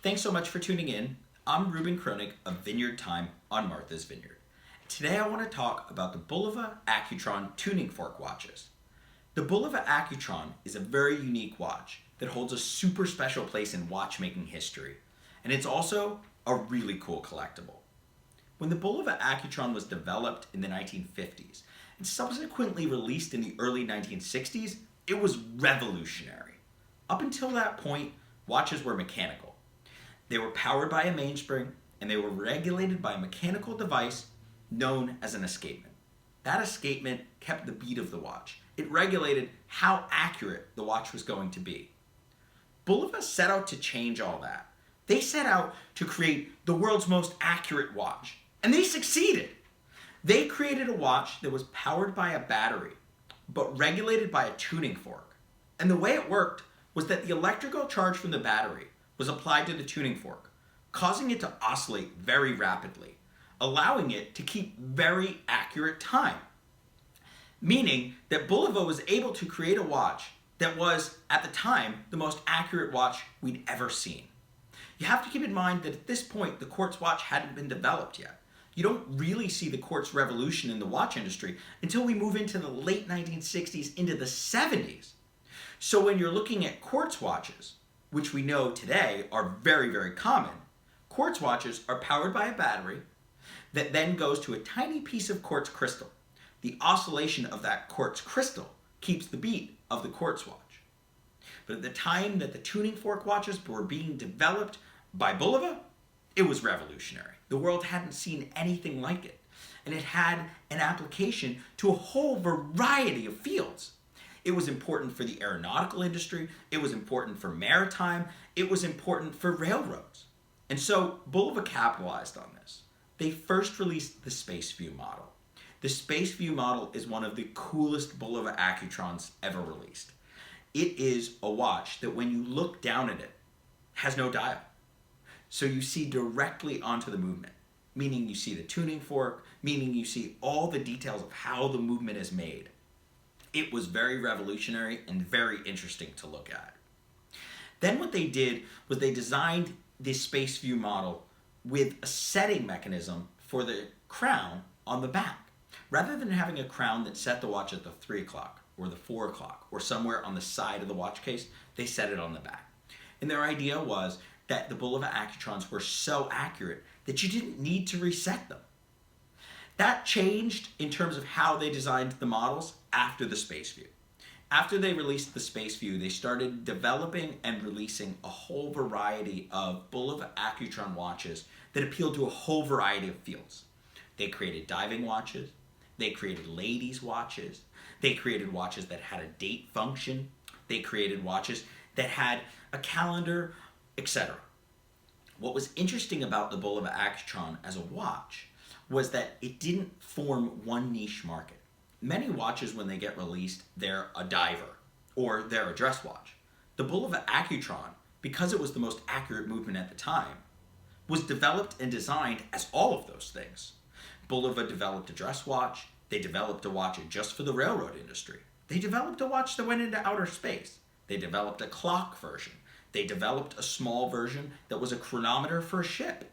Thanks so much for tuning in. I'm Ruben Kronig of Vineyard Time on Martha's Vineyard. Today I want to talk about the Bulova Accutron tuning fork watches. The Bulova Accutron is a very unique watch that holds a super special place in watchmaking history, and it's also a really cool collectible. When the Bulova Accutron was developed in the 1950s and subsequently released in the early 1960s, it was revolutionary. Up until that point, watches were mechanical. They were powered by a mainspring, and they were regulated by a mechanical device known as an escapement. That escapement kept the beat of the watch. It regulated how accurate the watch was going to be. Bulova set out to change all that. They set out to create the world's most accurate watch, and they succeeded. They created a watch that was powered by a battery, but regulated by a tuning fork. And the way it worked was that the electrical charge from the battery was applied to the tuning fork, causing it to oscillate very rapidly, allowing it to keep very accurate time. Meaning that Bulova was able to create a watch that was, at the time, the most accurate watch we'd ever seen. You have to keep in mind that at this point, the quartz watch hadn't been developed yet. You don't really see the quartz revolution in the watch industry until we move into the late 1960s into the 70s. So when you're looking at quartz watches, which we know today are very, very common, quartz watches are powered by a battery that then goes to a tiny piece of quartz crystal. The oscillation of that quartz crystal keeps the beat of the quartz watch. But at the time that the tuning fork watches were being developed by Bulova, it was revolutionary. The world hadn't seen anything like it, and it had an application to a whole variety of fields. It was important for the aeronautical industry, it was important for maritime, it was important for railroads. And so Bulova capitalized on this. They first released the Space View model. The Space View model is one of the coolest Bulova Accutrons ever released. It is a watch that when you look down at it, has no dial. So you see directly onto the movement, meaning you see the tuning fork, meaning you see all the details of how the movement is made. It was very revolutionary and very interesting to look at. Then what they did was they designed this Space View model with a setting mechanism for the crown on the back. Rather than having a crown that set the watch at the 3 o'clock or the 4 o'clock or somewhere on the side of the watch case, they set it on the back. And their idea was that the Bulova Accutrons were so accurate that you didn't need to reset them. That changed in terms of how they designed the models after the Space View. After they released the Space View, they started developing and releasing a whole variety of Bulova Accutron watches that appealed to a whole variety of fields. They created diving watches, they created ladies' watches, they created watches that had a date function, they created watches that had a calendar, etc. What was interesting about the Bulova Accutron as a watch was that it didn't form one niche market. Many watches, when they get released, they're a diver or they're a dress watch. The Bulova Accutron, because it was the most accurate movement at the time, was developed and designed as all of those things. Bulova developed a dress watch, they developed a watch just for the railroad industry. They developed a watch that went into outer space. They developed a clock version. They developed a small version that was a chronometer for a ship.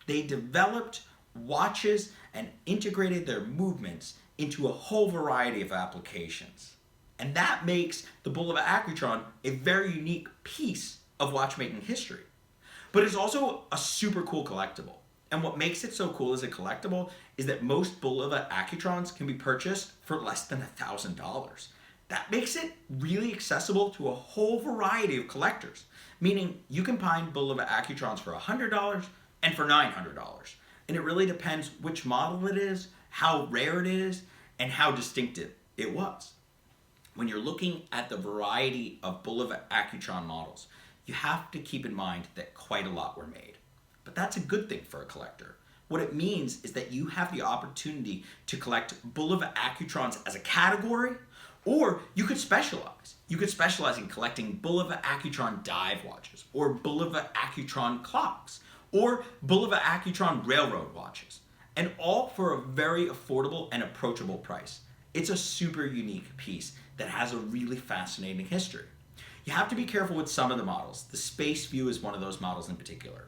They developed watches and integrated their movements into a whole variety of applications. And that makes the Bulova Accutron a very unique piece of watchmaking history. But it's also a super cool collectible. And what makes it so cool as a collectible is that most Bulova Accutrons can be purchased for less than $1,000. That makes it really accessible to a whole variety of collectors, meaning you can find Bulova Accutrons for $100 and for $900. And it really depends which model it is, how rare it is, and how distinctive it was. When you're looking at the variety of Bulova Accutron models, you have to keep in mind that quite a lot were made. But that's a good thing for a collector. What it means is that you have the opportunity to collect Bulova Accutrons as a category, or you could specialize. You could specialize in collecting Bulova Accutron dive watches, or Bulova Accutron clocks, or Bulova Accutron railroad watches, and all for a very affordable and approachable price. It's a super unique piece that has a really fascinating history. You have to be careful with some of the models. The Space View is one of those models in particular.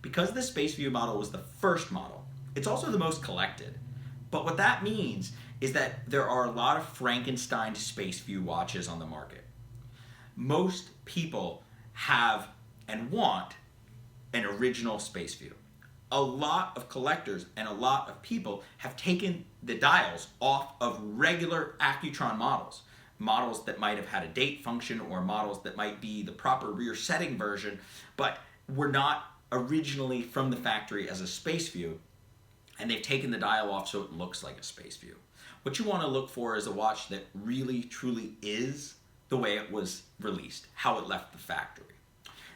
Because the Space View model was the first model, it's also the most collected. But what that means is that there are a lot of Frankenstein Space View watches on the market. Most people have and want an original Space View. A lot of collectors and a lot of people have taken the dials off of regular Accutron models. Models that might have had a date function or models that might be the proper rear setting version, but were not originally from the factory as a Space View, and they've taken the dial off so it looks like a Space View. What you want to look for is a watch that really, truly is the way it was released, how it left the factory.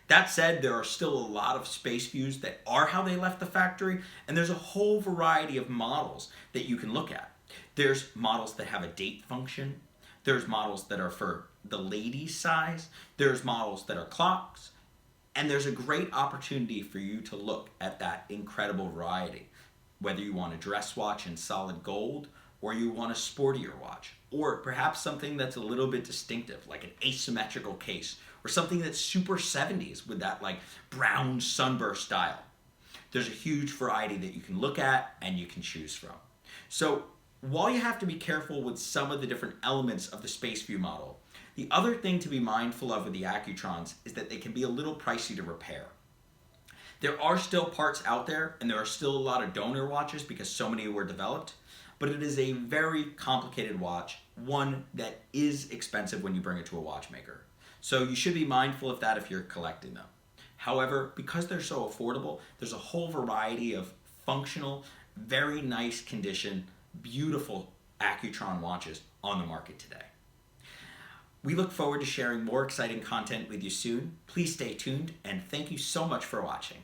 That said, there are still a lot of Space Views that are how they left the factory, and there's a whole variety of models that you can look at. There's models that have a date function. There's models that are for the ladies' size. There's models that are clocks. And there's a great opportunity for you to look at that incredible variety. Whether you want a dress watch in solid gold, or you want a sportier watch, or perhaps something that's a little bit distinctive, like an asymmetrical case, or something that's super 70s with that like brown sunburst style. There's a huge variety that you can look at and you can choose from. So while you have to be careful with some of the different elements of the Space View model, the other thing to be mindful of with the Accutrons is that they can be a little pricey to repair. There are still parts out there, and there are still a lot of donor watches because so many were developed, but it is a very complicated watch, one that is expensive when you bring it to a watchmaker. So you should be mindful of that if you're collecting them. However, because they're so affordable, there's a whole variety of functional, very nice condition, beautiful Accutron watches on the market today. We look forward to sharing more exciting content with you soon. Please stay tuned, and thank you so much for watching.